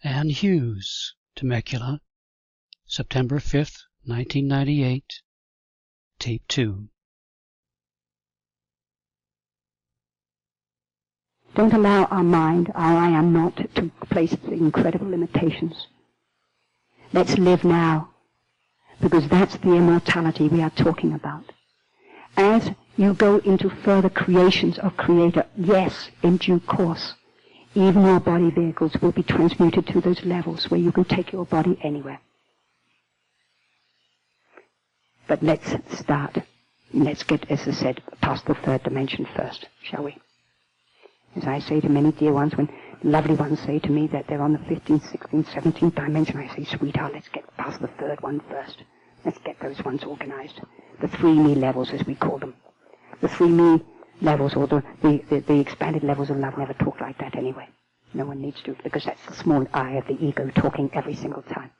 and Hughes, Temecula, September 5th, 1998, Tape 2. Don't allow our mind, our I am not, to place the incredible limitations. Let's live now, because that's the immortality we are talking about. As you go into further creations of Creator, yes, in due course, even your body vehicles will be transmuted to those levels where you can take your body anywhere. But let's start. Let's get, as I said, past the third dimension first, shall we? As I say to many dear ones, when lovely ones say to me that they're on the 15th, 16th, 17th dimension, I say, sweetheart, let's get past the third one first. Let's get those ones organized. The 3-me levels, as we call them. The 3-me levels, or the expanded levels of love, never talk like that anyway. No one needs to, because that's the small I of the ego talking every single time.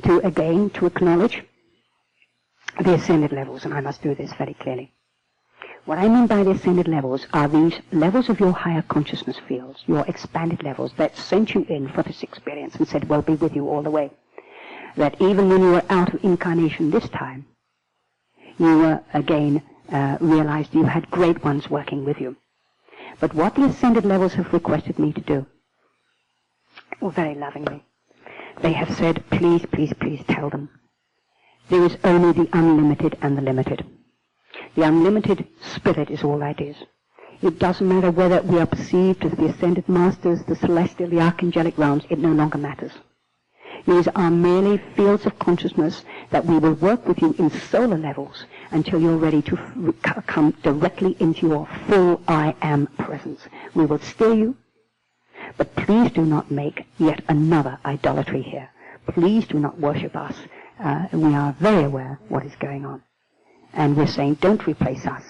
To acknowledge the ascended levels, and I must do this very clearly. What I mean by the ascended levels are these levels of your higher consciousness fields, your expanded levels that sent you in for this experience and said, well, be with you all the way. That even when you were out of incarnation this time, you were again realized you had great ones working with you. But what the ascended levels have requested me to do, very lovingly, they have said, please, please, please tell them. There is only the unlimited and the limited. The unlimited spirit is all that is. It doesn't matter whether we are perceived as the ascended masters, the celestial, the archangelic realms, it no longer matters. These are merely fields of consciousness that we will work with you in solar levels until you're ready to come directly into your full I am presence. We will steer you, but please do not make yet another idolatry here. Please do not worship us. We are very aware what is going on. And we're saying, don't replace us.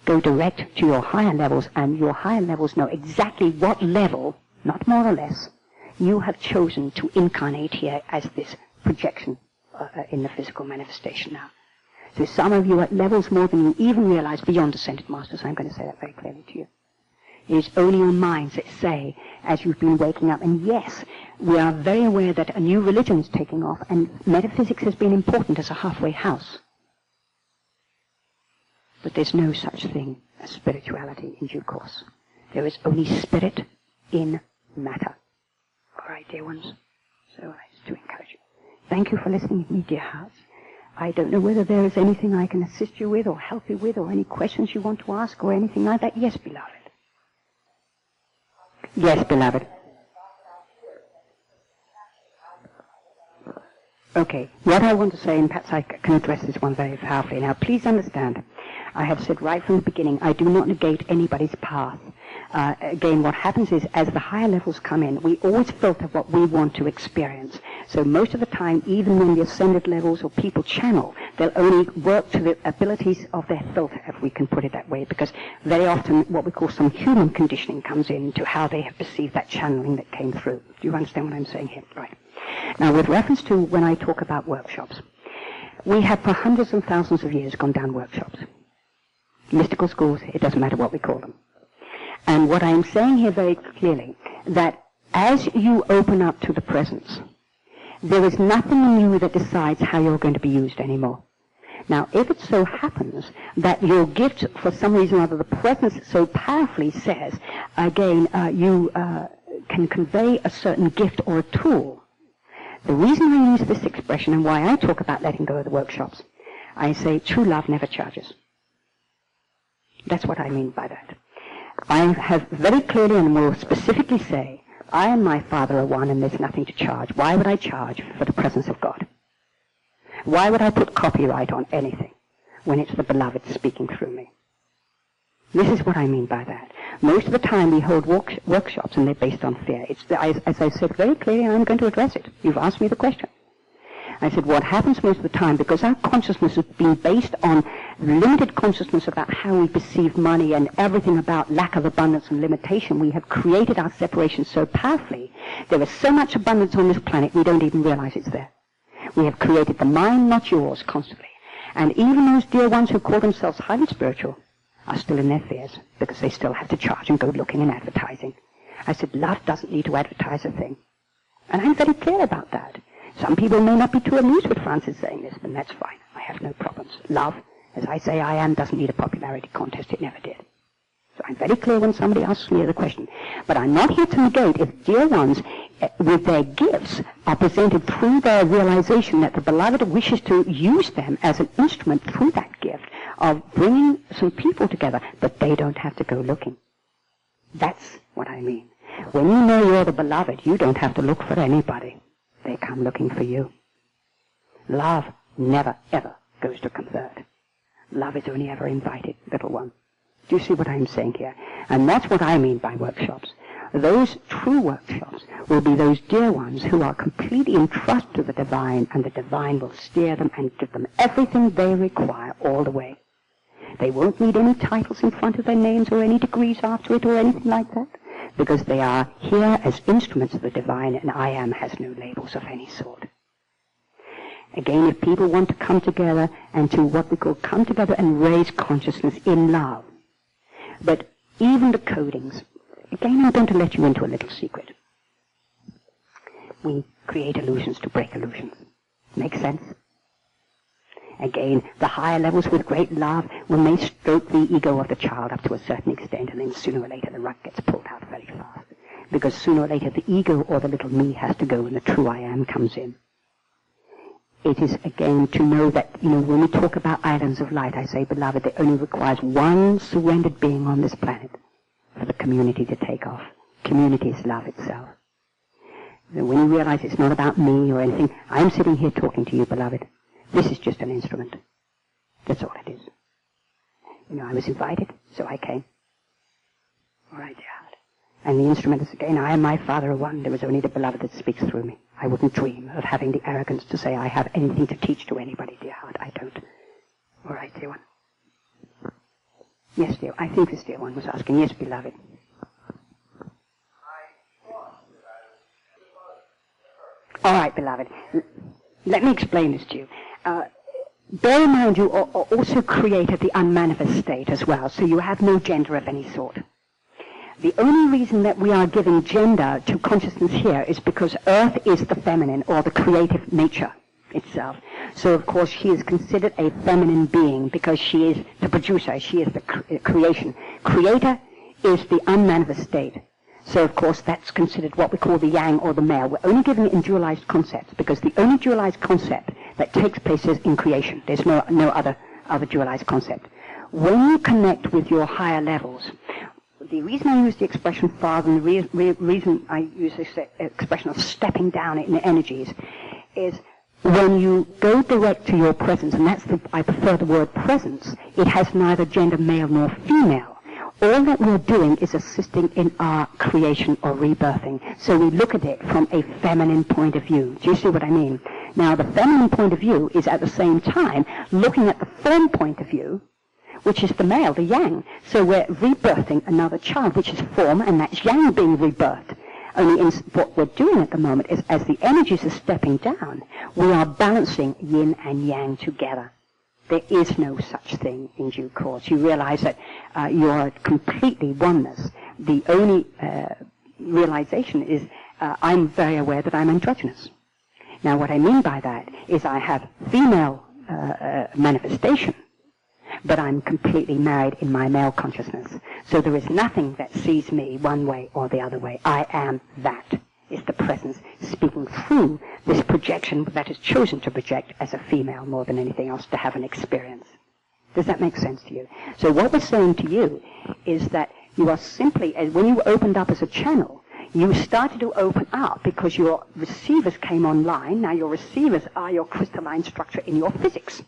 Go direct to your higher levels, and your higher levels know exactly what level, not more or less, you have chosen to incarnate here as this projection in the physical manifestation now. So some of you at levels more than you even realize beyond ascended masters, I'm going to say that very clearly to you. It is only your minds that say, as you've been waking up, and yes, we are very aware that a new religion is taking off, and metaphysics has been important as a halfway house. But there's no such thing as spirituality in due course. There is only spirit in matter. All right, dear ones. So I to encourage you. Thank you for listening to me, dear hearts. I don't know whether there is anything I can assist you with or help you with, or any questions you want to ask or anything like that. Yes, beloved. Yes, beloved. Okay, what I want to say, and perhaps I can address this one very powerfully. Now, please understand, I have said right from the beginning, I do not negate anybody's path. Again, what happens is, as the higher levels come in, we always filter what we want to experience. So most of the time, even when the ascended levels or people channel, they'll only work to the abilities of their filter, if we can put it that way, because very often what we call some human conditioning comes into how they have perceived that channeling that came through. Do you understand what I'm saying here? Right. Now, with reference to when I talk about workshops, we have for hundreds and thousands of years gone down workshops. Mystical schools, it doesn't matter what we call them. And what I'm saying here very clearly, that as you open up to the presence, there is nothing in you that decides how you're going to be used anymore. Now, if it so happens that your gift, for some reason or other, the presence so powerfully says, again, you can convey a certain gift or a tool. The reason I use this expression and why I talk about letting go of the workshops, I say true love never charges. That's what I mean by that. I have very clearly and will specifically say, I and my Father are one and there's nothing to charge. Why would I charge for the presence of God? Why would I put copyright on anything when it's the beloved speaking through me? This is what I mean by that. Most of the time we hold workshops and they're based on fear. As I said very clearly, I'm going to address it. You've asked me the question. I said, what happens most of the time, because our consciousness has been based on limited consciousness about how we perceive money and everything about lack of abundance and limitation, we have created our separation so powerfully. There is so much abundance on this planet, we don't even realize it's there. We have created the mine, not yours, constantly. And even those dear ones who call themselves highly spiritual are still in their fears, because they still have to charge and go looking and advertising. I said, love doesn't need to advertise a thing. And I'm very clear about that. Some people may not be too amused with Francis saying this, but that's fine. I have no problems. Love, as I say I am, doesn't need a popularity contest. It never did. So I'm very clear when somebody asks me the question. But I'm not here to negate if dear ones with their gifts are presented through their realization that the beloved wishes to use them as an instrument through that gift of bringing some people together, but they don't have to go looking. That's what I mean. When you know you're the beloved, you don't have to look for anybody. They come looking for you. Love never, ever goes to convert. Love is only ever invited, little one. Do you see what I'm saying here? And that's what I mean by workshops. Those true workshops will be those dear ones who are completely entrusted to the divine, and the divine will steer them and give them everything they require all the way. They won't need any titles in front of their names or any degrees after it or anything like that, because they are here as instruments of the divine, and I am has no labels of any sort. Again, if people want to come together and to what we call come together and raise consciousness in love, but even the codings, again, I'm going to let you into a little secret. We create illusions to break illusions. Make sense? Again, the higher levels with great love, when they stroke the ego of the child up to a certain extent, and then sooner or later the rug gets pulled out very fast. Because sooner or later the ego or the little me has to go and the true I am comes in. It is, again, to know that, when we talk about islands of light, I say, beloved, it only requires one surrendered being on this planet for the community to take off. Community is love itself. And when you realize it's not about me or anything, I'm sitting here talking to you, beloved. This is just an instrument. That's all it is. I was invited, so I came. All right, dear heart. And the instrument is, again, I am my Father of one. There is only the beloved that speaks through me. I wouldn't dream of having the arrogance to say I have anything to teach to anybody, dear heart. I don't. All right, dear one. Yes, dear. I think this dear one was asking. Yes, beloved. All right, beloved. Let me explain this to you. Bear in mind you are also created the unmanifest state as well, so you have no gender of any sort. The only reason that we are giving gender to consciousness here is because Earth is the feminine, or the creative nature itself. So, of course, she is considered a feminine being because she is the producer, she is the creation. Creator is the unmanifest state. So, of course, that's considered what we call the yang or the male. We're only giving it in dualized concepts because the only dualized concept that takes place is in creation. There's no other dualized concept. When you connect with your higher levels, the reason I use the expression father and the reason I use this expression of stepping down in the energies is when you go direct to your presence, and I prefer the word presence, it has neither gender male nor female. All that we're doing is assisting in our creation or rebirthing. So we look at it from a feminine point of view. Do you see what I mean? Now, the feminine point of view is at the same time looking at the form point of view, which is the male, the yang. So we're rebirthing another child, which is form, and that's yang being rebirthed. Only what we're doing at the moment is, as the energies are stepping down, we are balancing yin and yang together. There is no such thing in due course. You realize that you are completely oneness. The only realization is I'm very aware that I'm androgynous. Now, what I mean by that is I have female manifestation, but I'm completely married in my male consciousness. So there is nothing that sees me one way or the other way. I am that. Is the presence speaking through this projection that is chosen to project as a female more than anything else to have an experience. Does that make sense to you? So what we're saying to you is that you are simply, when you opened up as a channel, you started to open up because your receivers came online. Now your receivers are your crystalline structure in your physics.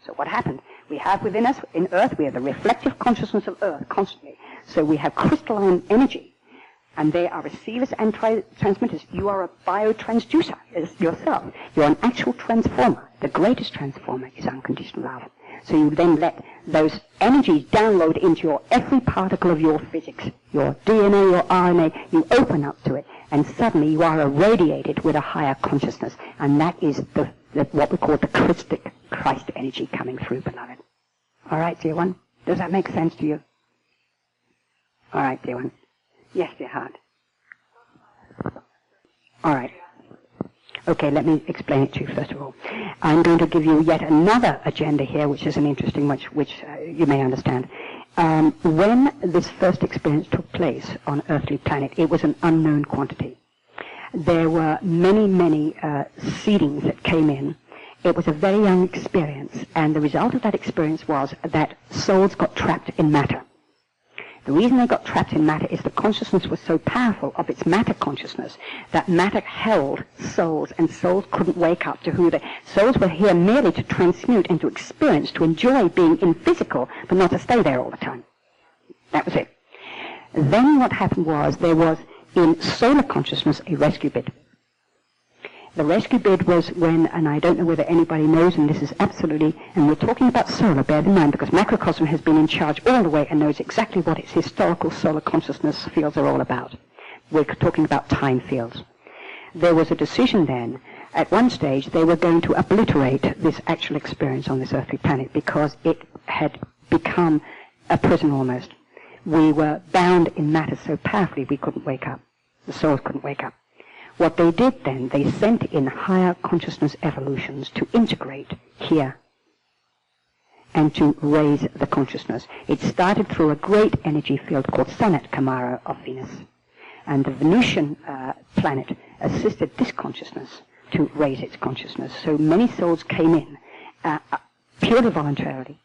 So what happened? We have within us, in Earth, we have the reflective consciousness of Earth constantly. So we have crystalline energy. And they are receivers and transmitters. You are a biotransducer yourself. You're an actual transformer. The greatest transformer is unconditional love. So you then let those energies download into your every particle of your physics, your DNA, your RNA. You open up to it, and suddenly you are irradiated with a higher consciousness. And that is what we call the Christ energy coming through, beloved. All right, dear one? Does that make sense to you? All right, dear one. Yes, dear heart. All right. Okay, let me explain it to you first of all. I'm going to give you yet another agenda here, which is an interesting one, which you may understand. When this first experience took place on earthly planet, it was an unknown quantity. There were many, many seedings that came in. It was a very young experience, and the result of that experience was that souls got trapped in matter. The reason they got trapped in matter is the consciousness was so powerful of its matter consciousness that matter held souls, and souls couldn't wake up to who they... Souls were here merely to transmute and to experience, to enjoy being in physical, but not to stay there all the time. That was it. Then what happened was there was in solar consciousness a rescue bid. The rescue bid was when, and I don't know whether anybody knows, and this is absolutely, and we're talking about solar, bear in mind, because macrocosm has been in charge all the way and knows exactly what its historical solar consciousness fields are all about. We're talking about time fields. There was a decision then, at one stage, they were going to obliterate this actual experience on this earthly planet because it had become a prison almost. We were bound in matter so powerfully we couldn't wake up. The souls couldn't wake up. What they did then, they sent in higher consciousness evolutions to integrate here and to raise the consciousness. It started through a great energy field called Sanat Kamara of Venus. And the Venusian planet assisted this consciousness to raise its consciousness. So many souls came in purely voluntarily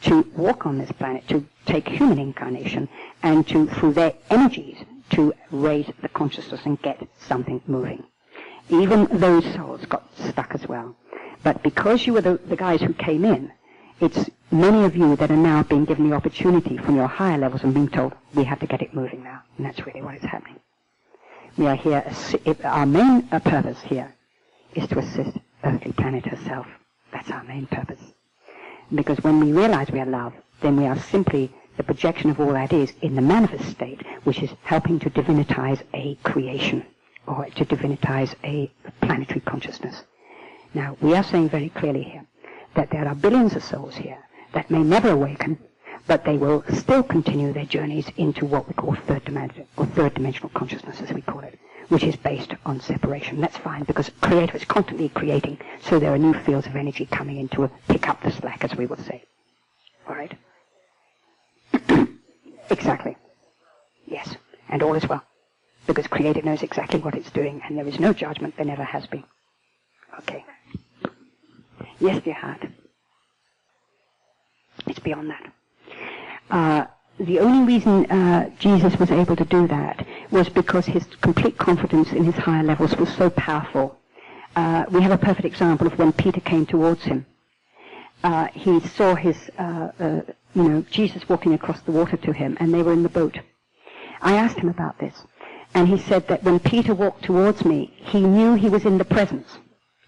to walk on this planet, to take human incarnation, and to, through their energies, to raise the consciousness and get something moving. Even those souls got stuck as well. But because you were the guys who came in, it's many of you that are now being given the opportunity from your higher levels and being told, we have to get it moving now. And that's really what is happening. We are here, our main purpose here is to assist earthly planet herself. That's our main purpose. Because when we realize we are love, then we are simply the projection of all that is in the manifest state, which is helping to divinitize a creation, or to divinitize a planetary consciousness. Now, we are saying very clearly here that there are billions of souls here that may never awaken, but they will still continue their journeys into what we call third dimensional consciousness, as we call it, which is based on separation. That's fine, because Creator is constantly creating, so there are new fields of energy coming in to pick up the slack, as we would say. All right? Exactly. Yes. And all is well. Because Creator knows exactly what it's doing, and there is no judgment, there never has been. Okay. Yes, dear heart. It's beyond that. The only reason Jesus was able to do that was because his complete confidence in his higher levels was so powerful. We have a perfect example of when Peter came towards him. He saw his, Jesus walking across the water to him, and they were in the boat. I asked him about this, and he said that when Peter walked towards me, he knew he was in the presence.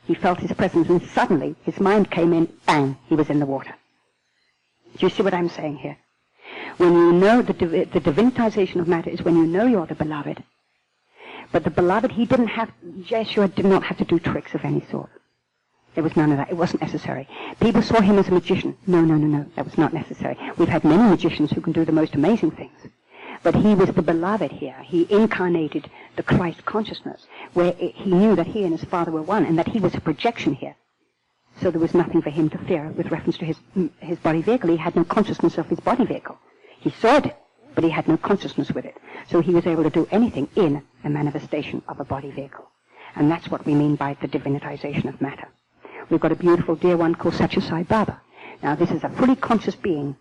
He felt his presence, and suddenly his mind came in, bang, he was in the water. Do you see what I'm saying here? When you know the divinitization of matter is when you know you're the beloved. But the beloved, Yeshua did not have to do tricks of any sort. There was none of that. It wasn't necessary. People saw him as a magician. No. That was not necessary. We've had many magicians who can do the most amazing things. But he was the beloved here. He incarnated the Christ consciousness, where he knew that he and his Father were one, and that he was a projection here. So there was nothing for him to fear with reference to his body vehicle. He had no consciousness of his body vehicle. He saw it, but he had no consciousness with it. So he was able to do anything in a manifestation of a body vehicle. And that's what we mean by the divinitization of matter. We've got a beautiful dear one called Satya Sai Baba. Now this is a fully conscious being,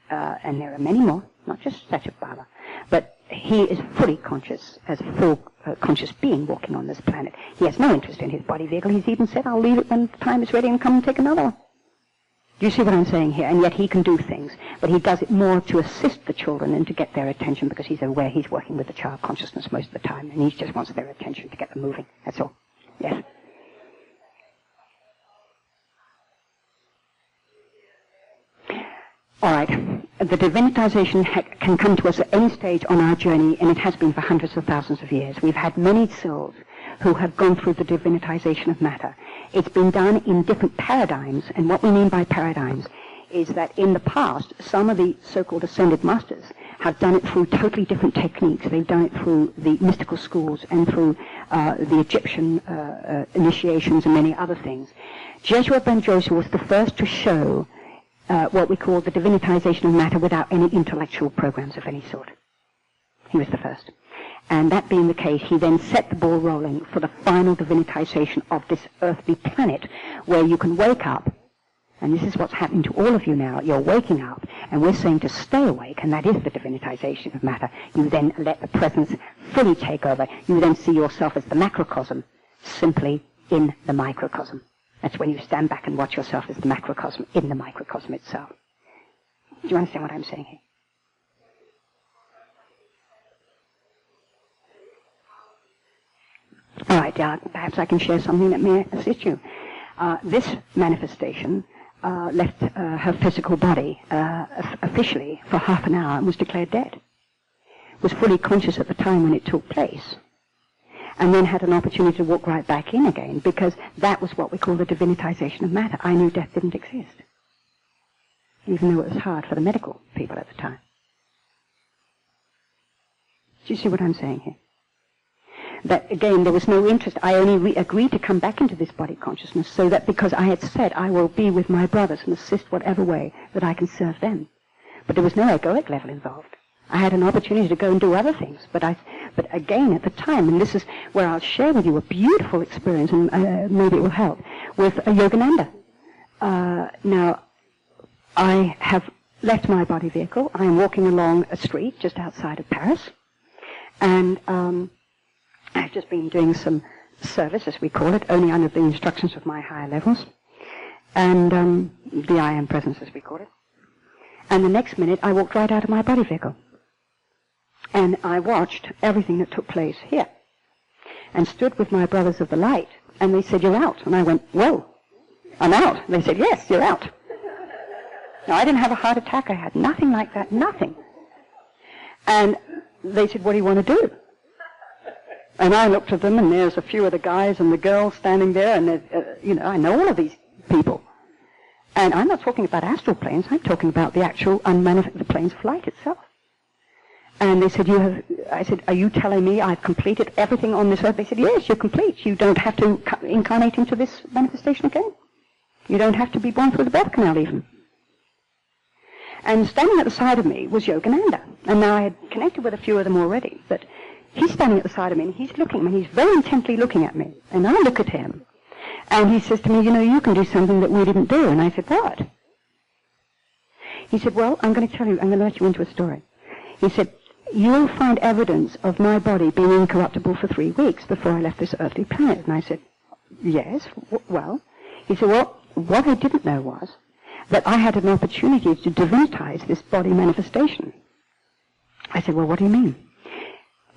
and there are many more, not just Satya Baba, but he is fully conscious as a full conscious being walking on this planet. He has no interest in his body vehicle. He's even said, I'll leave it when the time is ready and come and take another one. Do you see what I'm saying here? And yet he can do things, but he does it more to assist the children and to get their attention, because he's aware he's working with the child consciousness most of the time, and he just wants their attention to get them moving. That's all. Yes? All right. The divinitization can come to us at any stage on our journey, and it has been for hundreds of thousands of years. We've had many souls who have gone through the divinitization of matter. It's been done in different paradigms, and what we mean by paradigms is that in the past, some of the so-called ascended masters have done it through totally different techniques. They've done it through the mystical schools and through the Egyptian initiations and many other things. Yeshua ben Joseph was the first to show what we call the divinitization of matter without any intellectual programs of any sort. He was the first. And that being the case, he then set the ball rolling for the final divinitization of this earthly planet, where you can wake up, and this is what's happening to all of you now. You're waking up, and we're saying to stay awake, and that is the divinitization of matter. You then let the presence fully take over. You then see yourself as the macrocosm, simply in the microcosm. That's when you stand back and watch yourself as the macrocosm in the microcosm itself. Do you understand what I'm saying here? All right, perhaps I can share something that may assist you. This manifestation left her physical body officially for half an hour and was declared dead. Was fully conscious at the time when it took place, and then had an opportunity to walk right back in again, because that was what we call the divinitization of matter. I knew death didn't exist, even though it was hard for the medical people at the time. Do you see what I'm saying here? That, again, there was no interest. I only agreed to come back into this body consciousness so that, because I had said I will be with my brothers and assist whatever way that I can serve them. But there was no egoic level involved. I had an opportunity to go and do other things. But again, at the time, and this is where I'll share with you a beautiful experience, and maybe it will help, with a Yogananda. Now, I have left my body vehicle. I am walking along a street just outside of Paris. And I've just been doing some service, as we call it, only under the instructions of my higher levels, and the I Am Presence, as we call it. And the next minute, I walked right out of my body vehicle. And I watched everything that took place here, and stood with my brothers of the light, and they said, "You're out." And I went, "Whoa, I'm out." And they said, "Yes, you're out." Now, I didn't have a heart attack. I had nothing like that, nothing. And they said, "What do you want to do?" And I looked at them, and there's a few of the guys and the girls standing there, and I know all of these people. And I'm not talking about astral planes. I'm talking about the actual the planes of light itself. And they said, I said, "Are you telling me I've completed everything on this earth?" They said, "Yes, you're complete. You don't have to incarnate into this manifestation again. You don't have to be born through the birth canal even." And standing at the side of me was Yogananda. And now I had connected with a few of them already, but he's standing at the side of me, and he's looking at me, and he's very intently looking at me. And I look at him, and he says to me, "You can do something that we didn't do." And I said, "What?" He said, "Well, I'm going to let you into a story." He said, "You'll find evidence of my body being incorruptible for 3 weeks before I left this earthly planet." And I said, "Yes, well." He said, "Well, what I didn't know was that I had an opportunity to divinitize this body manifestation." I said, "Well, what do you mean?"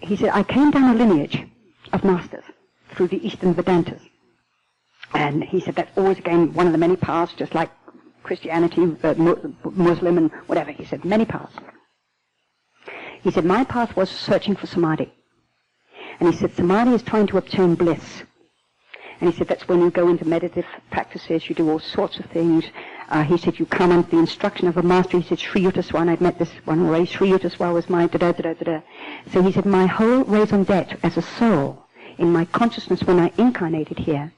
He said, "I came down a lineage of masters through the Eastern Vedantas." And he said, that's always, again, one of the many paths, just like Christianity, Muslim, and whatever. He said, many paths. He said, my path was searching for samadhi. And he said, samadhi is trying to obtain bliss. And he said, that's when you go into meditative practices, you do all sorts of things. He said, you come under the instruction of a master. He said, Sri Yutaswa, and I'd met this one already. Sri Yutaswa was my da-da-da-da-da. So he said, my whole raison d'etre as a soul, in my consciousness when I incarnated here,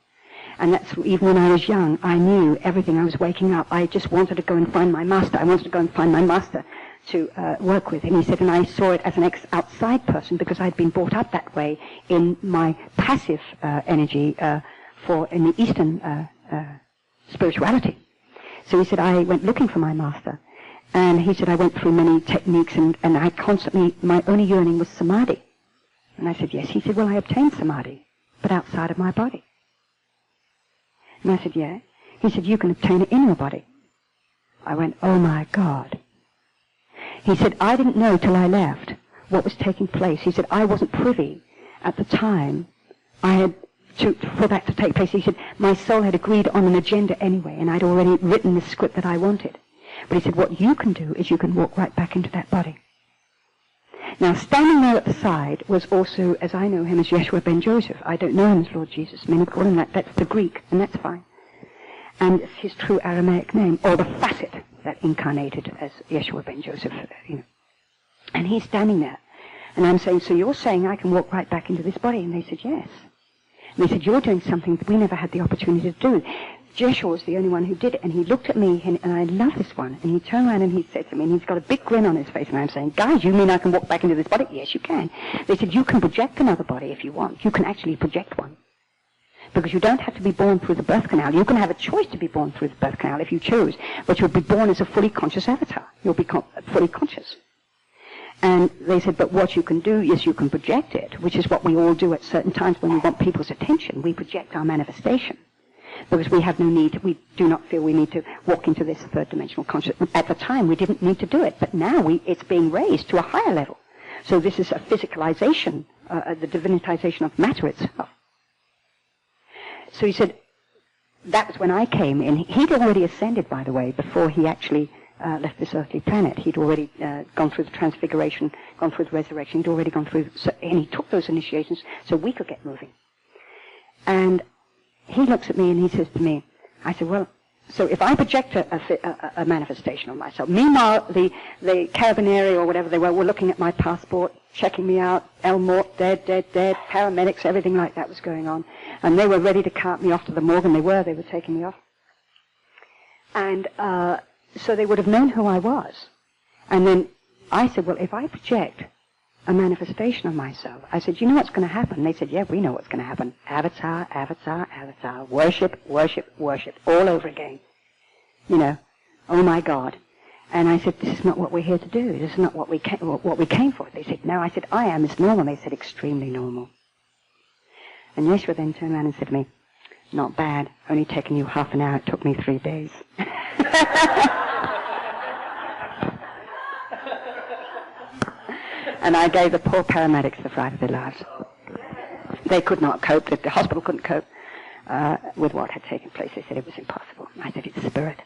and that's even when I was young, I knew everything. I was waking up. I just wanted to go and find my master. I wanted to go and find my master to work with. And he said, and I saw it as an outside person because I'd been brought up that way in my passive energy in the Eastern spirituality. So he said, I went looking for my master. And he said, I went through many techniques and I constantly, my only yearning was samadhi. And I said, yes. He said, well, I obtained samadhi, but outside of my body. And I said, yeah. He said, you can obtain it in your body. I went, oh my God. He said, I didn't know till I left what was taking place. He said, I wasn't privy at the time for that to take place. He said, my soul had agreed on an agenda anyway, and I'd already written the script that I wanted. But he said, what you can do is you can walk right back into that body. Now, standing there at the side was also, as I know him, as Yeshua ben Joseph. I don't know him as Lord Jesus. Many call him that. That's the Greek, and that's fine. And it's his true Aramaic name, or the facet that incarnated as Yeshua ben Joseph, And he's standing there. And I'm saying, so you're saying I can walk right back into this body? And they said, yes. And they said, you're doing something that we never had the opportunity to do. Jeshua was the only one who did it. And he looked at me, and I love this one. And he turned around and he said to me, and he's got a big grin on his face, and I'm saying, guys, you mean I can walk back into this body? Yes, you can. They said, you can project another body if you want. You can actually project one. Because you don't have to be born through the birth canal. You can have a choice to be born through the birth canal if you choose. But you'll be born as a fully conscious avatar. You'll be fully conscious. And they said, but what you can do is you can project it, which is what we all do at certain times when we want people's attention. We project our manifestation. Because we have no need, we do not feel we need to walk into this third dimensional consciousness. At the time, we didn't need to do it. But now it's being raised to a higher level. So this is a physicalization, the divinitization of matter itself. So he said, that was when I came in. He'd already ascended, by the way, before he actually left this earthly planet. He'd already gone through the transfiguration, gone through the resurrection. He'd already gone through, and he took those initiations so we could get moving. And he looks at me and he says to me, I said, well, so if I project a manifestation on myself, meanwhile, the Carabinieri or whatever they were looking at my passport, checking me out, El Mort, dead, paramedics, everything like that was going on. And they were ready to cart me off to the morgue, and they were taking me off. And so they would have known who I was. And then I said, well, if I project a manifestation of myself, I said, you know what's going to happen? They said, yeah, we know what's going to happen. Avatar, avatar, avatar, worship, worship, worship, all over again. You know, oh my God. And I said, this is not what we're here to do. This is not what we came for. They said, no. I said, I am. It's normal. They said, extremely normal. And Yeshua then turned around and said to me, not bad. Only taken you half an hour. It took me 3 days. And I gave the poor paramedics the fright of their lives. They could not cope. The hospital couldn't cope with what had taken place. They said it was impossible. I said, it's spirit.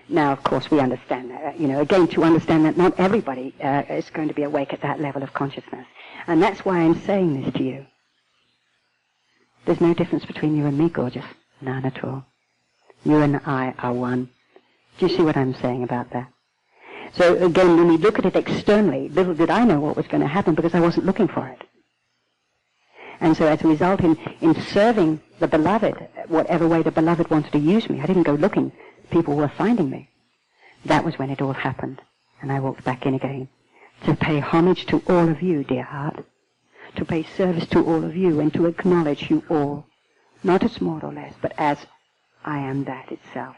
Now, of course, we understand that. You know, again, to understand that not everybody is going to be awake at that level of consciousness. And that's why I'm saying this to you. There's no difference between you and me, gorgeous. None at all. You and I are one. Do you see what I'm saying about that? So again, when we look at it externally, little did I know what was going to happen because I wasn't looking for it. And so as a result, in serving the beloved, whatever way the beloved wanted to use me, I didn't go looking. People were finding me. That was when it all happened. And I walked back in again to pay homage to all of you, dear heart. To pay service to all of you and to acknowledge you all. Not as more or less, but as I am that itself.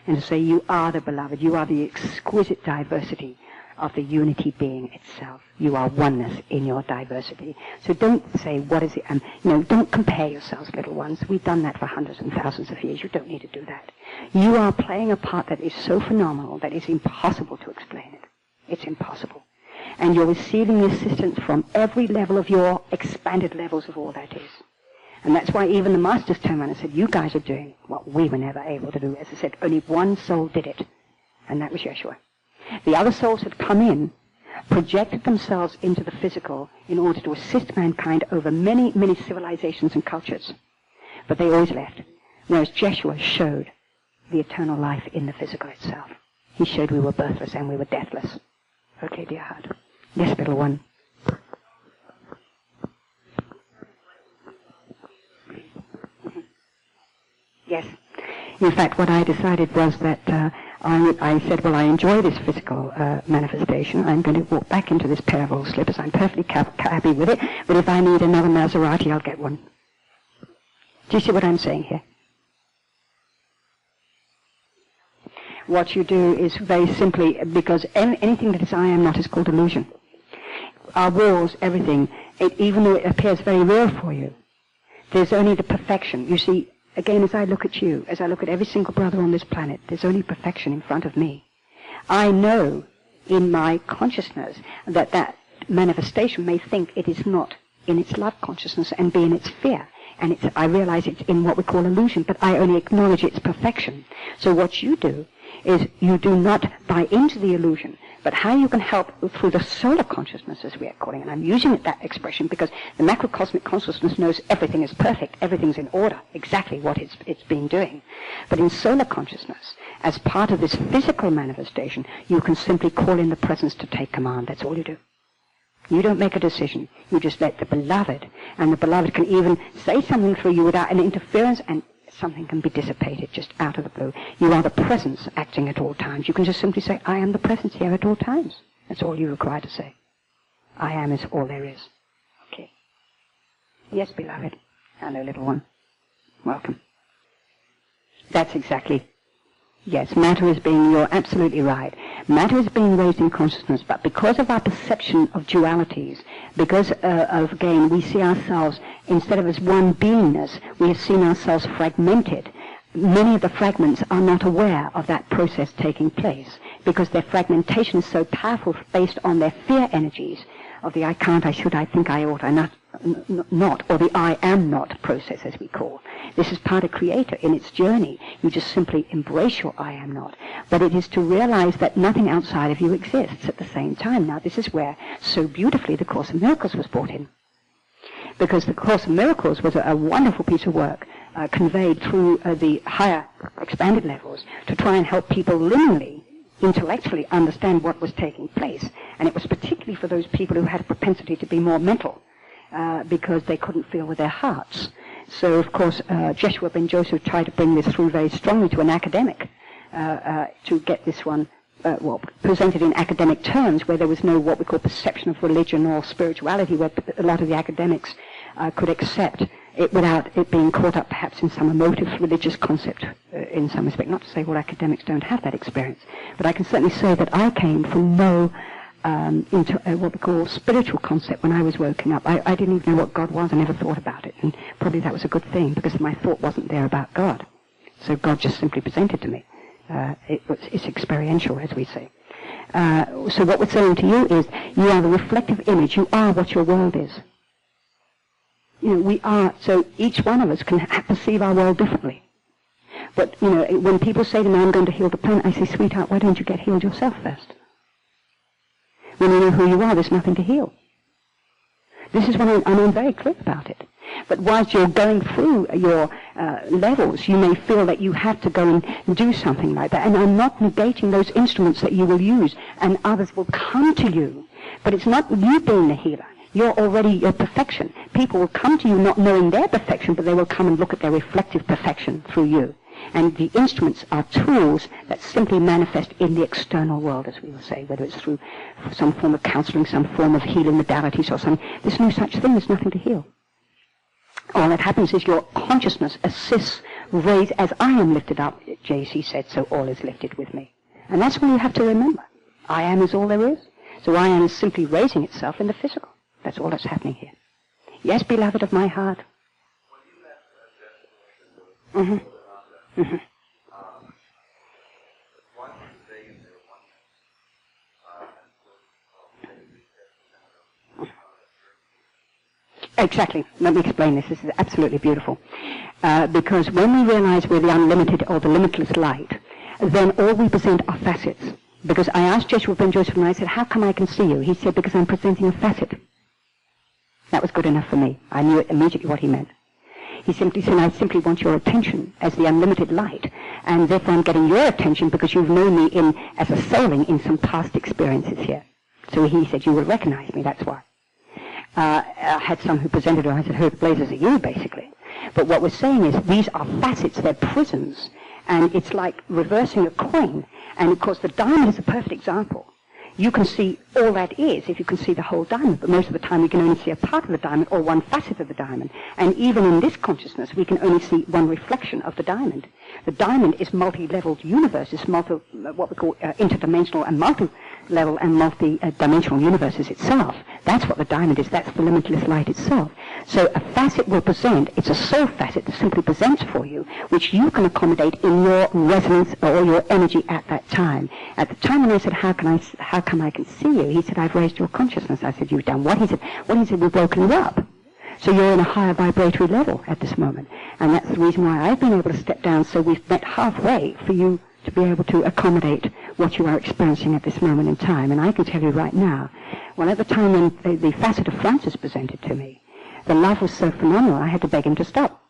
And to say you are the beloved. You are the exquisite diversity of the unity being itself. You are oneness in your diversity. So don't say, what is it? Don't compare yourselves, little ones. We've done that for hundreds and thousands of years. You don't need to do that. You are playing a part that is so phenomenal that it's impossible to explain it. It's impossible. And you're receiving the assistance from every level of your expanded levels of all that is. And that's why even the masters turned around and said, you guys are doing what we were never able to do. As I said, only one soul did it, and that was Yeshua. The other souls had come in, projected themselves into the physical in order to assist mankind over many, many civilizations and cultures. But they always left. Whereas Yeshua showed the eternal life in the physical itself. He showed we were birthless and we were deathless. Okay, dear heart. Yes, little one. Yes. In fact, what I decided was that I said, well, I enjoy this physical manifestation. I'm going to walk back into this pair of old slippers. I'm perfectly happy with it. But if I need another Maserati, I'll get one. Do you see what I'm saying here? What you do is very simply, because anything that is I am not is called illusion. Our walls, everything, even though it appears very real for you, there's only the perfection. You see, again, as I look at you, as I look at every single brother on this planet, there's only perfection in front of me. I know in my consciousness that manifestation may think it is not in its love consciousness and be in its fear. And I realize it's in what we call illusion, but I only acknowledge its perfection. So what you do is you do not buy into the illusion, but how you can help through the solar consciousness, as we are calling it. And I'm using that expression because the macrocosmic consciousness knows everything is perfect, everything's in order, exactly what it's been doing. But in solar consciousness, as part of this physical manifestation, you can simply call in the presence to take command. That's all you do. You don't make a decision. You just let the beloved, and the beloved can even say something through you without any interference, and something can be dissipated just out of the blue. You are the presence acting at all times. You can just simply say, I am the presence here at all times. That's all you require to say. I am is all there is. Okay. Yes, beloved. Hello, little one. Welcome. That's exactly. Yes, matter is being, you're absolutely right. Matter is being raised in consciousness, but because of our perception of dualities, because again, we see ourselves, instead of as one beingness, we have seen ourselves fragmented. Many of the fragments are not aware of that process taking place, because their fragmentation is so powerful based on their fear energies of the I can't, I should, I think, I ought, I not, or the I am not process, as we call. This is part of Creator in its journey. You just simply embrace your I am not. But it is to realize that nothing outside of you exists at the same time. Now, this is where, so beautifully, the Course in Miracles was brought in. Because the Course in Miracles was a wonderful piece of work conveyed through the higher, expanded levels to try and help people linearly, intellectually understand what was taking place. And it was particularly for those people who had a propensity to be more mental, because they couldn't feel with their hearts. So, of course, Joshua ben Joseph tried to bring this through very strongly to an academic, to get this one presented in academic terms, where there was no what we call perception of religion or spirituality, where a lot of the academics could accept it without it being caught up perhaps in some emotive religious concept in some respect. Not to say all academics don't have that experience, but I can certainly say that I came from no into what we call spiritual concept when I was woken up. I didn't even know what God was. I never thought about it, and probably that was a good thing, because my thought wasn't there about God. So God just simply presented to me. It's experiential, as we say. So what we're saying to you is, you are the reflective image. You are what your world is. You know, we are, so each one of us can perceive our world differently. But, you know, when people say to me, I'm going to heal the planet, I say, sweetheart, why don't you get healed yourself first? When you know who you are, there's nothing to heal. This is when I'm very clear about it. But whilst you're going through your levels, you may feel that you have to go and do something like that. And I'm not negating those instruments that you will use, and others will come to you. But it's not you being the healer. You're already your perfection. People will come to you not knowing their perfection, but they will come and look at their reflective perfection through you. And the instruments are tools that simply manifest in the external world, as we will say, whether it's through some form of counseling, some form of healing modalities or something. There's no such thing. There's nothing to heal. All that happens is your consciousness assists, raise, as I am lifted up, J.C. said, so all is lifted with me. And that's what you have to remember. I am is all there is. So I am is simply raising itself in the physical. That's all that's happening here. Yes, beloved of my heart. Mm-hmm. Mm-hmm. Exactly. Let me explain this. This is absolutely beautiful. Because when we realize we're the unlimited or the limitless light, then all we present are facets. Because I asked Joshua ben Joseph, and I said, how come I can see you? He said, because I'm presenting a facet. That was good enough for me. I knew immediately what he meant. He simply said, I simply want your attention as the unlimited light, and therefore I'm getting your attention because you've known me as a souling in some past experiences here. So he said, you will recognize me, that's why. I had some who presented, and I said, who the blazes are you, basically? But what we're saying is, these are facets, they're prisms, and it's like reversing a coin. And of course, the diamond is a perfect example. You can see all that is if you can see the whole diamond, but most of the time we can only see a part of the diamond or one facet of the diamond. And even in this consciousness, we can only see one reflection of the diamond. The diamond is multi-leveled universe, it's what we call interdimensional and multi-level and multi-dimensional universes itself. That's what the diamond is. That's the limitless light itself. So a facet will present, it's a soul facet that simply presents for you, which you can accommodate in your resonance or your energy at that time. At the time when I said, how come I can see you? He said, I've raised your consciousness. I said, you've done what? He said, we've woken you up. So you're in a higher vibratory level at this moment. And that's the reason why I've been able to step down, so we've met halfway for you to be able to accommodate what you are experiencing at this moment in time. And I can tell you right now, well, at the time when the facet of Francis presented to me, the love was so phenomenal, I had to beg him to stop.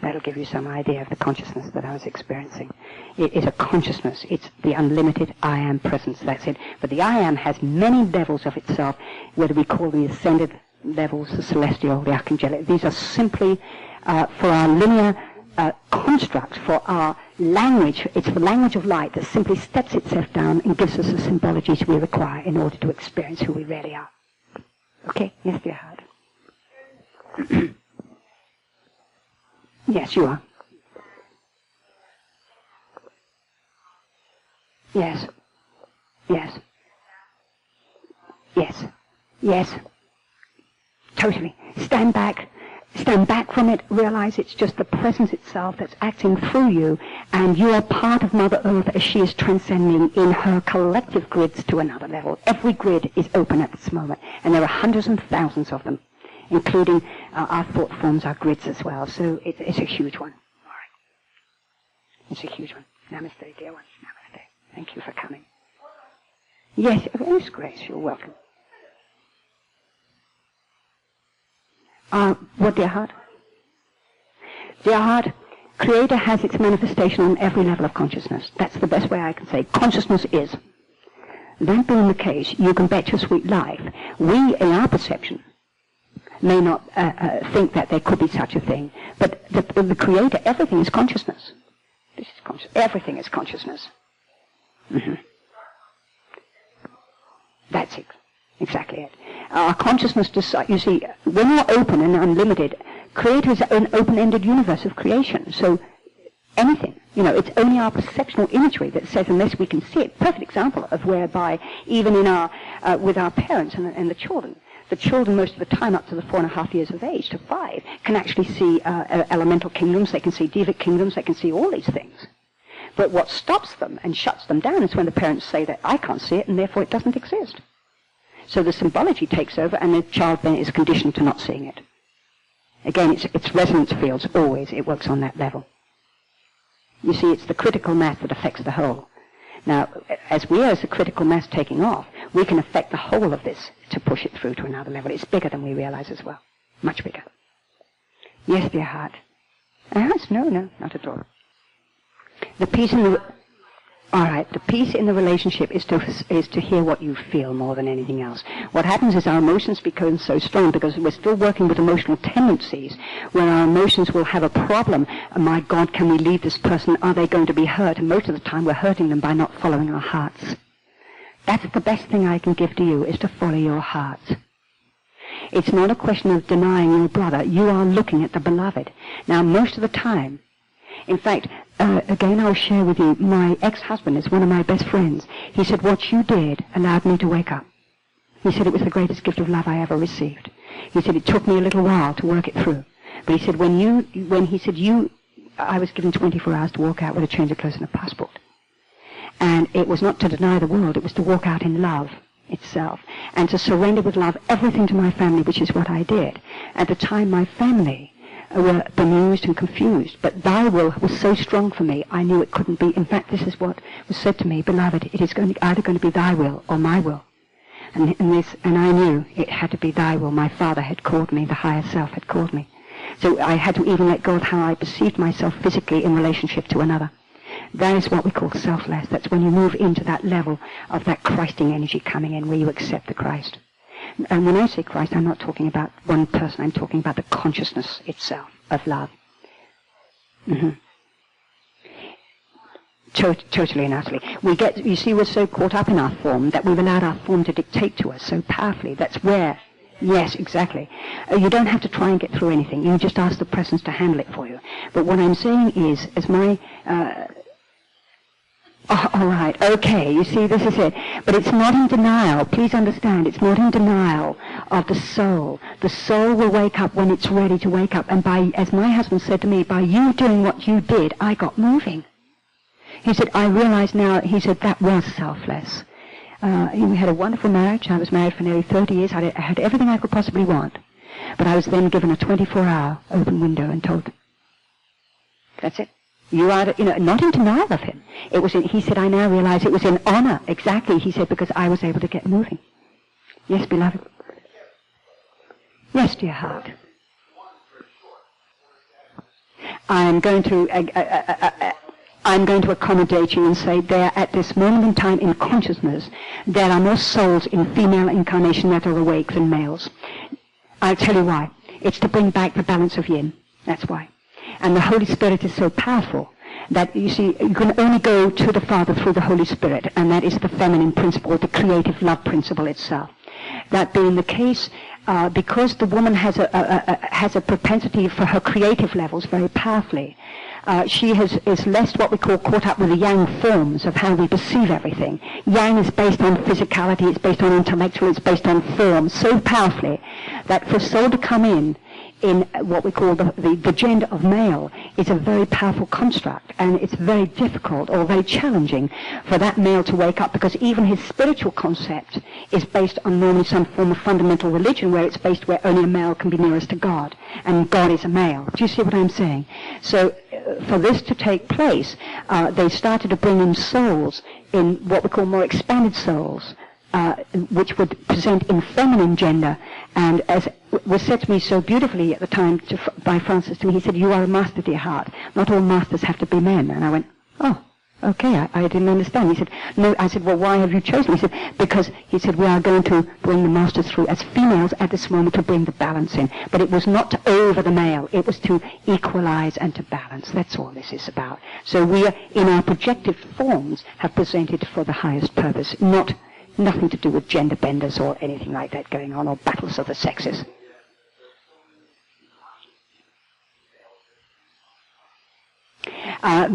That'll give you some idea of the consciousness that I was experiencing. It is a consciousness. It's the unlimited I am presence. That's it. But the I am has many levels of itself, whether we call the ascended levels, the celestial, the archangelic. These are simply for our linear construct, for our language. It's the language of light that simply steps itself down and gives us the symbologies we require in order to experience who we really are. Okay? Yes, dear heart. Yes, you are. Yes. Yes. Yes. Yes. Totally. Stand back. Stand back from it. Realize it's just the presence itself that's acting through you, and you are part of Mother Earth as she is transcending in her collective grids to another level. Every grid is open at this moment, and there are hundreds and thousands of them, including our thought forms, our grids as well. So it's a huge one. All right. It's a huge one. Namaste, dear one. Namaste. Thank you for coming. Yes, Grace, you're welcome. What, dear heart? Dear heart, Creator has its manifestation on every level of consciousness. That's the best way I can say. Consciousness is. That being the case, you can bet your sweet life. We, in our perception, may not think that there could be such a thing, but the Creator, everything is consciousness. This is conscious. Everything is consciousness. Mm-hmm. That's it. Exactly it. Our consciousness decides, you see, when you're open and unlimited, Creator is an open-ended universe of creation. So anything, it's only our perceptual imagery that says, unless we can see it. Perfect example of whereby, even in our, with our parents and the children most of the time up to the 4.5 years of age to 5 can actually see elemental kingdoms, they can see devic kingdoms, they can see all these things. But what stops them and shuts them down is when the parents say that I can't see it and therefore it doesn't exist. So the symbology takes over and the child then is conditioned to not seeing it. Again, it's resonance fields always. It works on that level. You see, it's the critical mass that affects the whole. Now, as the critical mass taking off, we can affect the whole of this to push it through to another level. It's bigger than we realize as well. Much bigger. Yes, dear heart. No, not at all. The peace in the... All right, the peace in the relationship is to hear what you feel more than anything else. What happens is our emotions become so strong because we're still working with emotional tendencies where our emotions will have a problem. Oh, my God, can we leave this person? Are they going to be hurt? And most of the time we're hurting them by not following our hearts. That's the best thing I can give to you, is to follow your heart. It's not a question of denying your brother. You are looking at the beloved. Now, most of the time, in fact, again, I'll share with you, my ex-husband is one of my best friends. He said, what you did allowed me to wake up. He said it was the greatest gift of love I ever received. He said it took me a little while to work it through. But he said, I was given 24 hours to walk out with a change of clothes and a passport. And it was not to deny the world, it was to walk out in love itself. And to surrender with love everything to my family, which is what I did. At the time, my family were bemused and confused, but thy will was so strong for me, I knew it couldn't be. In fact, this is what was said to me, beloved, it is either going to be thy will or my will. And I knew it had to be thy will. My Father had called me, the higher self had called me. So I had to even let go of how I perceived myself physically in relationship to another. That is what we call selfless. That's when you move into that level of that Christing energy coming in, where you accept the Christ. And when I say Christ, I'm not talking about one person. I'm talking about the consciousness itself of love. Mm-hmm. Totally and utterly. You see, we're so caught up in our form that we've allowed our form to dictate to us so powerfully. That's where, yes, exactly. You don't have to try and get through anything. You just ask the presence to handle it for you. But what I'm saying is, as my... all right, okay, you see, this is it. But it's not in denial. Please understand, it's not in denial of the soul. The soul will wake up when it's ready to wake up. And as my husband said to me, by you doing what you did, I got moving. He said, I realize now, he said, that was selfless. We had a wonderful marriage. I was married for nearly 30 years. I had everything I could possibly want. But I was then given a 24-hour open window and told, that's it. You are, not in denial of him. It was he said, I now realize it was in honor. Exactly, he said, because I was able to get moving. Yes, beloved. Yes, dear heart. I'm going to accommodate you and say there at this moment in time in consciousness, there are more souls in female incarnation that are awake than males. I'll tell you why. It's to bring back the balance of yin. That's why. And the Holy Spirit is so powerful that, you see, you can only go to the Father through the Holy Spirit, and that is the feminine principle, the creative love principle itself. That being the case, because the woman has a propensity for her creative levels very powerfully, she is less what we call caught up with the yang forms of how we perceive everything. Yang is based on physicality, it's based on intellectual, it's based on form so powerfully that for soul to come in what we call the gender of male is a very powerful construct, and it's very difficult or very challenging for that male to wake up, because even his spiritual concept is based on normally some form of fundamental religion where it's based where only a male can be nearest to God, and God is a male. Do you see what I'm saying? So for this to take place, they started to bring in souls in what we call more expanded souls, which would present in feminine gender. And as was said to me so beautifully at the time by Francis to me, he said, "You are a master, dear heart. Not all masters have to be men." And I went, "Oh, okay, I didn't understand." He said, "No." I said, "Well, why have you chosen?" He said, "Because," he said, "we are going to bring the masters through as females at this moment to bring the balance in." But it was not to over the male. It was to equalize and to balance. That's all this is about. So we are, in our projective forms, have presented for the highest purpose, nothing to do with gender benders or anything like that going on, or battles of the sexes.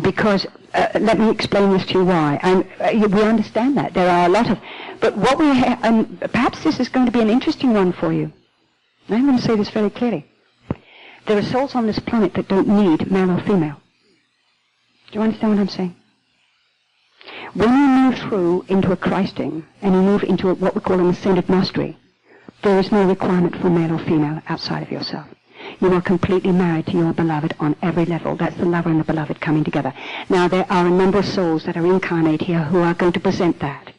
Because, let me explain this to you why. We understand that. There are a lot of... But what we have... And perhaps this is going to be an interesting one for you. I'm going to say this very clearly. There are souls on this planet that don't need male or female. Do you understand what I'm saying? When you move through into a Christing, and you move into what we call an ascended mastery, there is no requirement for male or female outside of yourself. You are completely married to your beloved on every level. That's the lover and the beloved coming together. Now, there are a number of souls that are incarnate here who are going to present that.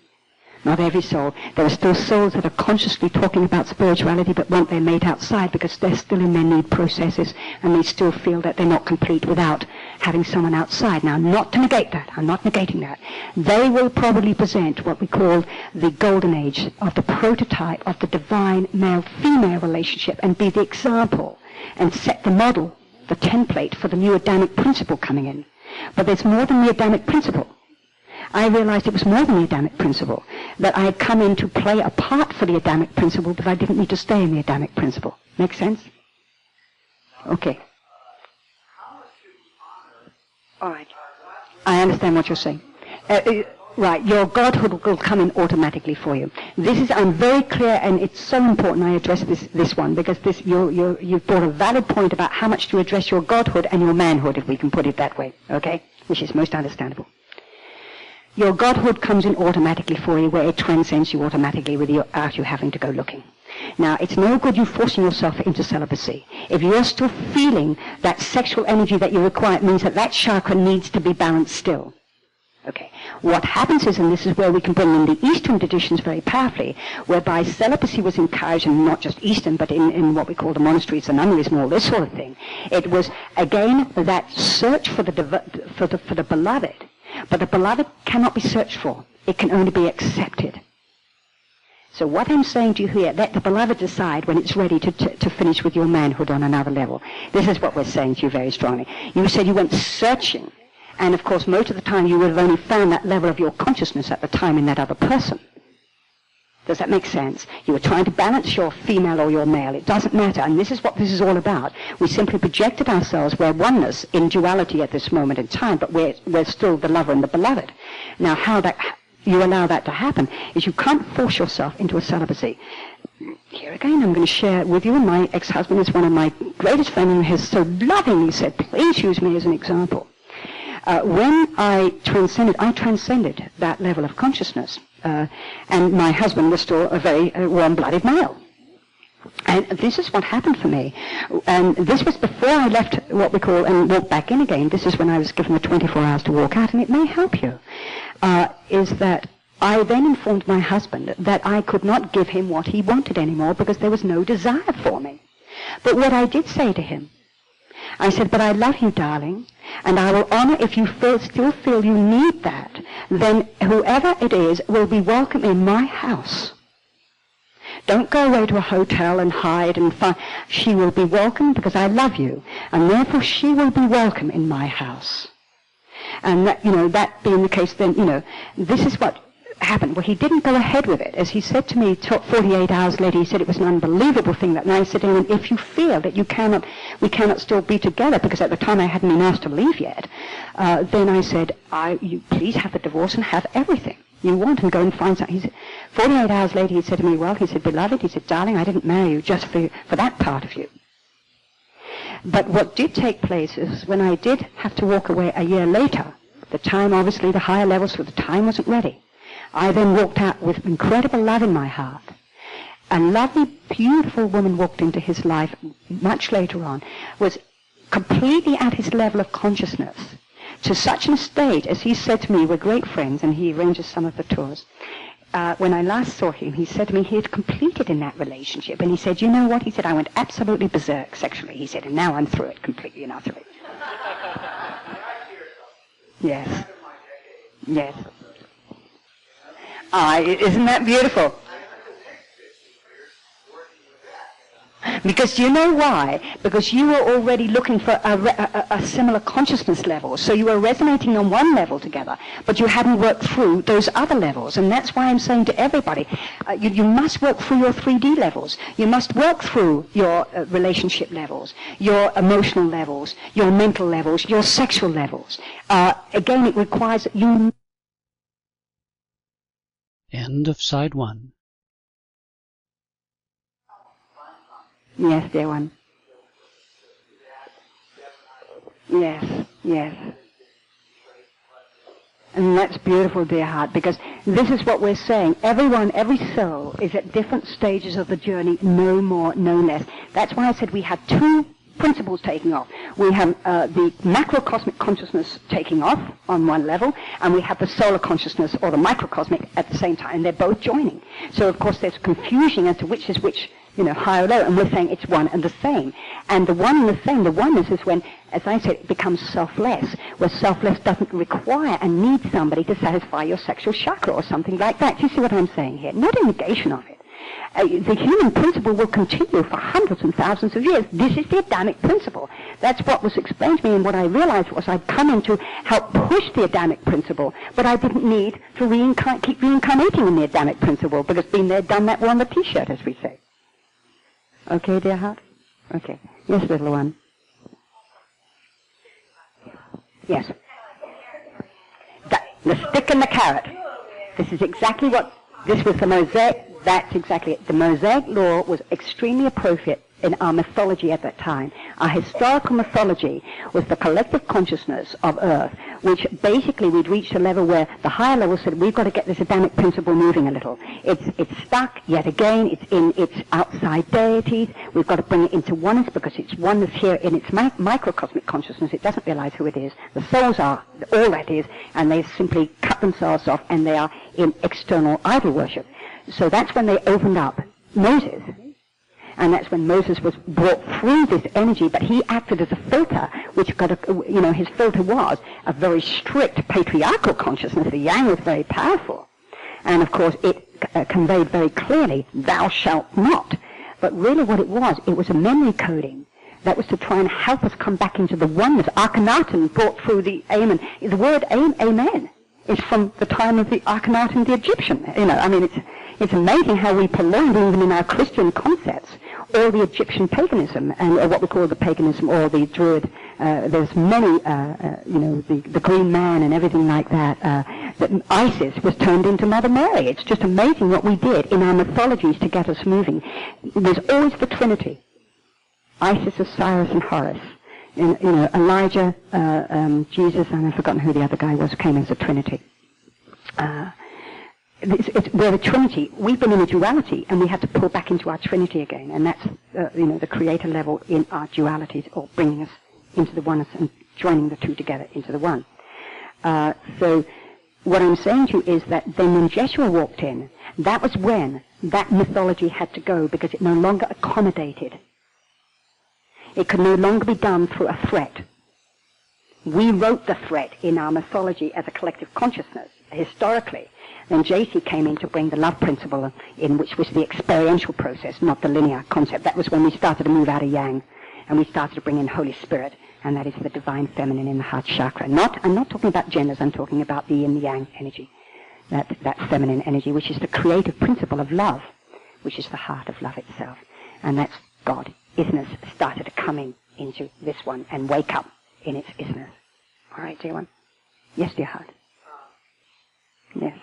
Not every soul. There are still souls that are consciously talking about spirituality but want their mate outside because they're still in their need processes, and they still feel that they're not complete without having someone outside. Now, not to negate that. I'm not negating that. They will probably present what we call the golden age of the prototype of the divine male-female relationship and be the example and set the model, the template for the new Adamic principle coming in. But there's more than the Adamic principle. I realized it was more than the Adamic principle, that I had come in to play a part for the Adamic principle, but I didn't need to stay in the Adamic principle. Make sense? Okay. All right. I understand what you're saying. Right, your godhood will come in automatically for you. This is, I'm very clear, and it's so important I address this one, because you've brought a valid point about how much to address your godhood and your manhood, if we can put it that way, okay? Which is most understandable. Your godhood comes in automatically for you, where it transcends you automatically without you having to go looking. Now, it's no good you forcing yourself into celibacy. If you're still feeling that sexual energy that you require, it means that chakra needs to be balanced still. Okay. What happens is, and this is where we can bring in the Eastern traditions very powerfully, whereby celibacy was encouraged, and not just Eastern, but in what we call the monasteries and nunneries and all this sort of thing. It was, again, that search for the beloved. But the beloved cannot be searched for. It can only be accepted. So what I'm saying to you here, let the beloved decide when it's ready to finish with your manhood on another level. This is what we're saying to you very strongly. You said you went searching, and of course most of the time you would have only found that level of your consciousness at the time in that other person. Does that make sense? You were trying to balance your female or your male. It doesn't matter. And this is what this is all about. We simply projected ourselves. We're oneness in duality at this moment in time, but we're still the lover and the beloved. Now, how you allow that to happen is you can't force yourself into a celibacy. Here again, I'm going to share with you, and my ex-husband is one of my greatest friends and has so lovingly said, please use me as an example. When I transcended that level of consciousness. And my husband was still a very warm-blooded male. And this is what happened for me. And this was before I left what we call and walked back in again. This is when I was given the 24 hours to walk out, and it may help you. Is that I then informed my husband that I could not give him what he wanted anymore because there was no desire for me. But what I did say to him, I said, but I love you, darling, and I will honor if you still feel you need that, then whoever it is will be welcome in my house. Don't go away to a hotel and hide and find. She will be welcome because I love you, and therefore she will be welcome in my house. And that, that being the case, then, this is what happened. Well, he didn't go ahead with it. As he said to me 48 hours later, he said it was an unbelievable thing that night. I said to him, if you feel that we cannot still be together, because at the time I hadn't been asked to leave yet, then I said, you please have the divorce and have everything you want and go and find something. He said, 48 hours later, he said to me, well, he said, beloved, he said, darling, I didn't marry you just for that part of you. But what did take place is when I did have to walk away a year later, the time, obviously, the higher levels for the time wasn't ready. I then walked out with incredible love in my heart. A lovely, beautiful woman walked into his life much later on, was completely at his level of consciousness, to such an state, as he said to me, we're great friends, and he arranges some of the tours. When I last saw him, he said to me he had completed in that relationship, and he said, you know what? He said, I went absolutely berserk sexually, he said, and now I'm through it completely and utterly. Yes. Yes. Isn't that beautiful? Because you know why? Because you were already looking for a similar consciousness level. So you were resonating on one level together, but you hadn't worked through those other levels. And that's why I'm saying to everybody, you must work through your 3D levels. You must work through your relationship levels, your emotional levels, your mental levels, your sexual levels. Again, it requires that you... End of side 1. Yes, dear one. Yes, yes. And that's beautiful, dear heart, because this is what we're saying. Everyone, every soul is at different stages of the journey, no more, no less. That's why I said we had two principles taking off. We have the macrocosmic consciousness taking off on one level, and we have the solar consciousness or the microcosmic at the same time, and they're both joining. So, of course, there's confusion as to which is which, higher or lower, and we're saying it's one and the same. And the one and the same, the oneness is when, as I said, it becomes selfless, where selfless doesn't require and need somebody to satisfy your sexual chakra or something like that. Do you see what I'm saying here? Not a negation of it. The human principle will continue for hundreds and thousands of years. This is the Adamic principle. That's what was explained to me, and what I realized was I'd come in to help push the Adamic principle, but I didn't need to keep reincarnating in the Adamic principle, because been there, done that, wore the T-shirt, as we say. Okay, dear heart? Okay. Yes, little one. Yes. The stick and the carrot. This is exactly what... This was the Mosaic... That's exactly it. The Mosaic law was extremely appropriate in our mythology at that time. Our historical mythology was the collective consciousness of Earth, which basically we'd reached a level where the higher level said, we've got to get this Adamic principle moving a little. It's stuck, yet again, it's outside deities. We've got to bring it into oneness, because it's oneness here in its microcosmic consciousness. It doesn't realize who it is. The souls are all that is, and they simply cut themselves off, and they are in external idol worship. So that's when they opened up Moses. And that's when Moses was brought through this energy, but he acted as a filter, which his filter was a very strict patriarchal consciousness. The yang was very powerful. And of course it conveyed very clearly, thou shalt not. But really what it was a memory coding that was to try and help us come back into the oneness. Akhenaten brought through the amen. The word amen is from the time of the Akhenaten, the Egyptian. It's amazing how we prolonged, even in our Christian concepts, all the Egyptian paganism, and what we call the paganism, or the Druid. There's many, the Green Man and everything like that. That Isis was turned into Mother Mary. It's just amazing what we did in our mythologies to get us moving. There's always the Trinity: Isis, Osiris, and Horus. Elijah, Jesus, and I've forgotten who the other guy was, came as a Trinity. We're the Trinity. We've been in a duality, and we had to pull back into our Trinity again, and that's the creator level in our dualities, or bringing us into the oneness and joining the two together into the one. So what I'm saying to you is that then when Jeshua walked in, that was when that mythology had to go, because it no longer accommodated. It could no longer be done through a threat. We wrote the threat in our mythology as a collective consciousness, historically. Then JC came in to bring the love principle in, which was the experiential process, not the linear concept. That was when we started to move out of yang, and we started to bring in Holy Spirit, and that is the divine feminine in the heart chakra. I'm not talking about genders, I'm talking about the yin and yang energy, that feminine energy, which is the creative principle of love, which is the heart of love itself. And that's God. Isness started to come into this one and wake up in its isness. All right, dear one? Yes, dear heart? Yes.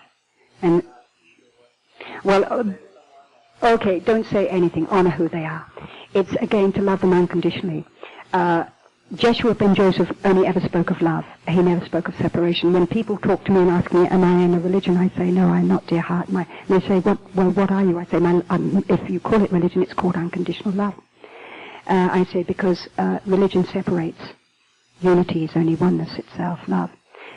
And, well, okay, don't say anything. Honor who they are. It's, again, to love them unconditionally. Jeshua ben Joseph only ever spoke of love. He never spoke of separation. When people talk to me and ask me, am I in a religion? I say, no, I'm not, dear heart. And they say, what are you? I say, if you call it religion, it's called unconditional love. I say, because religion separates. Unity is only oneness itself, love.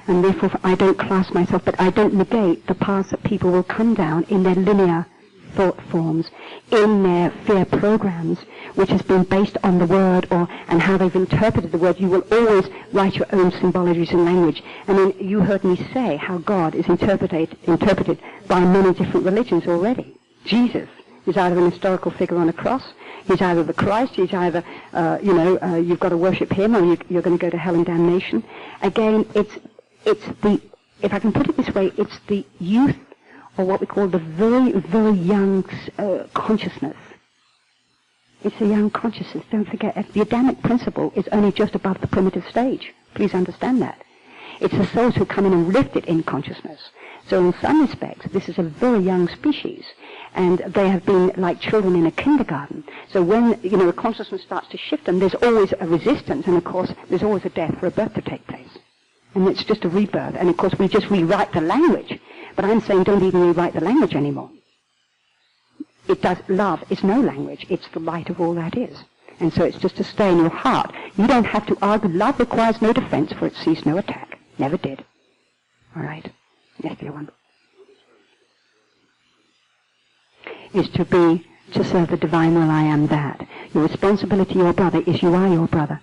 And therefore, I don't class myself, but I don't negate the paths that people will come down in their linear thought forms, in their fear programs, which has been based on the word and how they've interpreted the word. You will always write your own symbologies and language. I mean, you heard me say how God is interpreted by many different religions already. Jesus is either an historical figure on a cross, he's either the Christ, he's either, you've got to worship him or you're going to go to hell and damnation. Again, it's the, if I can put it this way, it's the youth, or what we call the very, very young consciousness. It's a young consciousness. Don't forget, the Adamic principle is only just above the primitive stage. Please understand that. It's the souls who come in and lift it in consciousness. So in some respects, this is a very young species, and they have been like children in a kindergarten. So when, the consciousness starts to shift them, there's always a resistance, and of course, there's always a death for a birth to take place. And it's just a rebirth, and of course, we just rewrite the language. But I'm saying don't even rewrite the language anymore. Love is no language. It's the light of all that is. And so it's just to stay in your heart. You don't have to argue. Love requires no defense, for it sees no attack. Never did. All right? Yes, dear one. Is to serve the divine will, I am that. Your responsibility to your brother is you are your brother.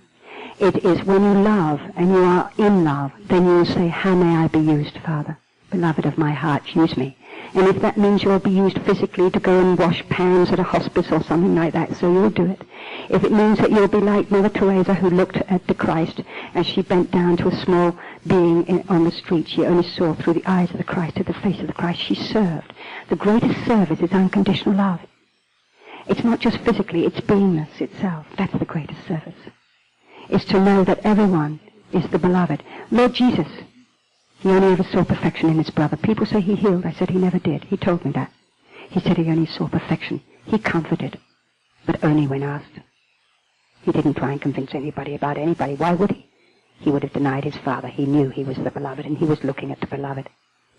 It is when you love and you are in love, then you will say, how may I be used, Father? Beloved of my heart, use me. And if that means you'll be used physically to go and wash pans at a hospice or something like that, so you'll do it. If it means that you'll be like Mother Teresa, who looked at the Christ as she bent down to a small being on the street, she only saw through the eyes of the Christ, to the face of the Christ. She served. The greatest service is unconditional love. It's not just physically, it's beingness itself. That's the greatest service. It's to know that everyone is the beloved. Lord Jesus, he only ever saw perfection in his brother. People say he healed. I said he never did. He told me that. He said he only saw perfection. He comforted, but only when asked. He didn't try and convince anybody about anybody. Why would he? He would have denied his father. He knew he was the beloved, and he was looking at the beloved.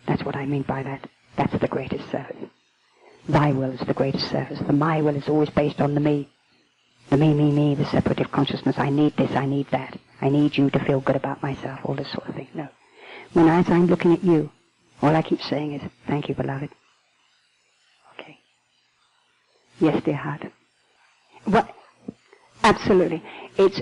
That's what I mean by that. That's the greatest service. Thy will is the greatest service. The my will is always based on the me. The me, the separative consciousness. I need this, I need that. I need you to feel good about myself, all this sort of thing. No. When as I'm looking at you, all I keep saying is, thank you, beloved. Okay. Yes, dear heart. What? Absolutely. It's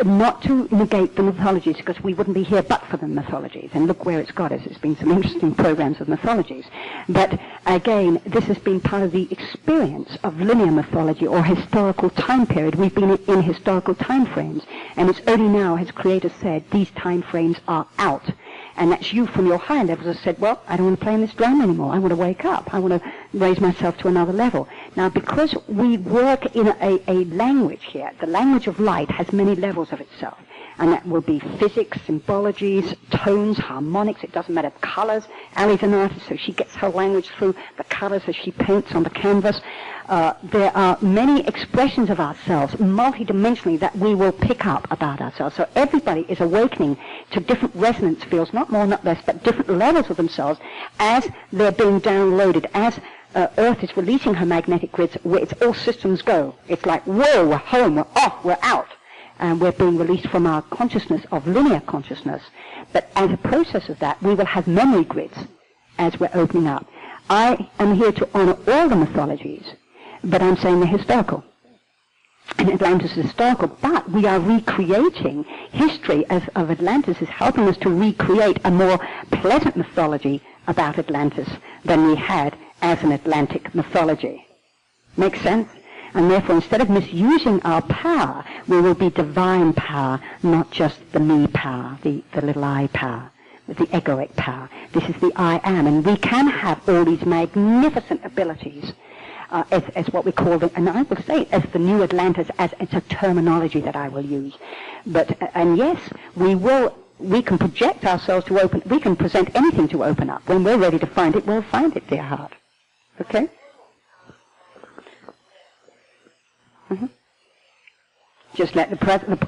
not to negate the mythologies, because we wouldn't be here but for the mythologies. And look where it's got us. It's been some interesting programs of mythologies. But again, this has been part of the experience of linear mythology or historical time period. We've been in historical time frames. And it's only now, as Creator said, these time frames are out. And that's you from your higher levels have said, well, I don't want to play in this drama anymore. I want to wake up. I want to raise myself to another level. Now, because we work in a language here, the language of light has many levels of itself. And that will be physics, symbologies, tones, harmonics, it doesn't matter, colors. Ali's an artist, so she gets her language through the colors as she paints on the canvas. There are many expressions of ourselves, multidimensionally, that we will pick up about ourselves. So everybody is awakening to different resonance fields, not more, not less, but different levels of themselves as they're being downloaded, as Earth is releasing her magnetic grids, where it's all systems go. It's like, whoa, we're home, we're off, we're out. And we're being released from our consciousness of linear consciousness. But as a process of that, we will have memory grids as we're opening up. I am here to honor all the mythologies, but I'm saying they're historical. And Atlantis is historical, but we are recreating history of Atlantis is helping us to recreate a more pleasant mythology about Atlantis than we had as an Atlantic mythology. Makes sense? And therefore, instead of misusing our power, we will be divine power, not just the me power, the little I power, the egoic power. This is the I am, and we can have all these magnificent abilities as what we call them, and I will say as the new Atlantis, as it's a terminology that I will use. But and yes, we can project ourselves to open. We can present anything to open up. When we're ready to find it, we'll find it, dear heart. Okay. Mm-hmm. Just let the present.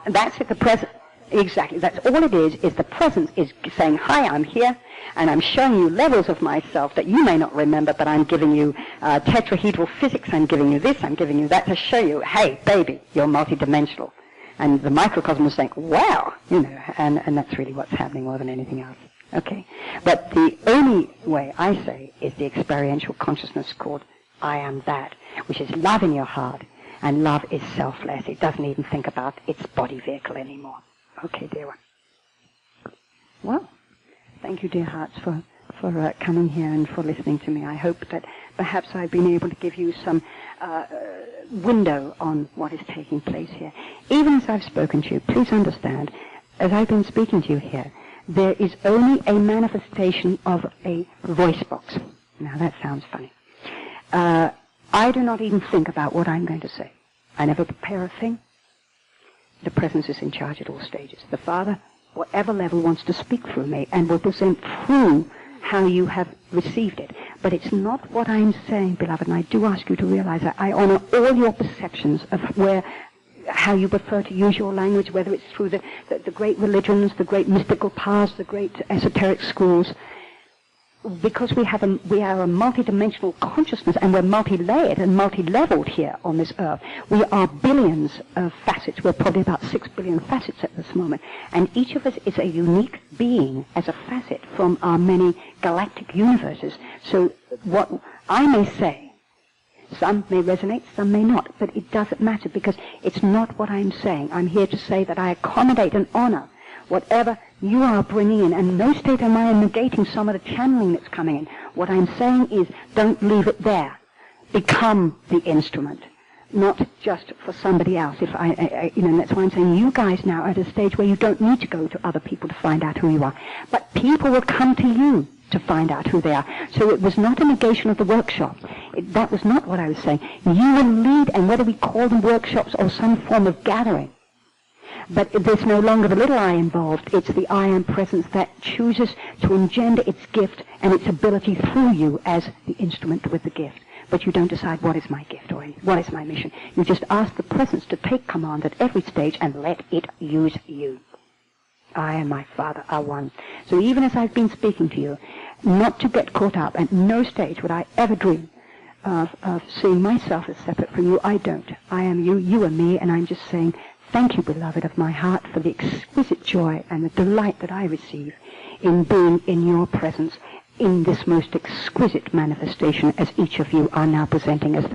That's it. The present. Exactly. That's all it is the presence is saying, "Hi, I'm here, and I'm showing you levels of myself that you may not remember, but I'm giving you tetrahedral physics. I'm giving you this. I'm giving you that to show you, hey, baby, you're multidimensional." And the microcosm is saying, "Wow," and that's really what's happening more than anything else. Okay. But the only way I say is the experiential consciousness called I am that, which is love in your heart, and love is selfless. It doesn't even think about its body vehicle anymore. Okay, dear one. Well, thank you, dear hearts, for coming here and for listening to me. I hope that perhaps I've been able to give you some window on what is taking place here. Even as I've spoken to you, please understand, as I've been speaking to you here, there is only a manifestation of a voice box. Now, that sounds funny. I do not even think about what I'm going to say. I never prepare a thing. The presence is in charge at all stages. The Father, whatever level, wants to speak through me and will present through how you have received it. But it's not what I'm saying, beloved, and I do ask you to realize that I honor all your perceptions of how you prefer to use your language, whether it's through the great religions, the great mystical paths, the great esoteric schools. Because we are a multidimensional consciousness, and we're multi-layered and multi-leveled here on this earth. We are billions of facets. We're probably about 6 billion facets at this moment. And each of us is a unique being as a facet from our many galactic universes. So what I may say, some may resonate, some may not, but it doesn't matter because it's not what I'm saying. I'm here to say that I accommodate and honor whatever you are bringing in, and in no state am I negating some of the channeling that's coming in. What I'm saying is, don't leave it there. Become the instrument, not just for somebody else. And that's why I'm saying you guys now are at a stage where you don't need to go to other people to find out who you are, but people will come to you to find out who they are. So it was not a negation of the workshop. That was not what I was saying. You will lead, and whether we call them workshops or some form of gathering, but there's no longer the little I involved. It's the I am presence that chooses to engender its gift and its ability through you as the instrument with the gift. But you don't decide what is my gift or what is my mission. You just ask the presence to take command at every stage and let it use you. I and my Father are one. So even as I've been speaking to you, not to get caught up, at no stage would I ever dream of seeing myself as separate from you. I don't. I am you, you are me, and I'm just saying, thank you, beloved of my heart, for the exquisite joy and the delight that I receive in being in your presence in this most exquisite manifestation as each of you are now presenting as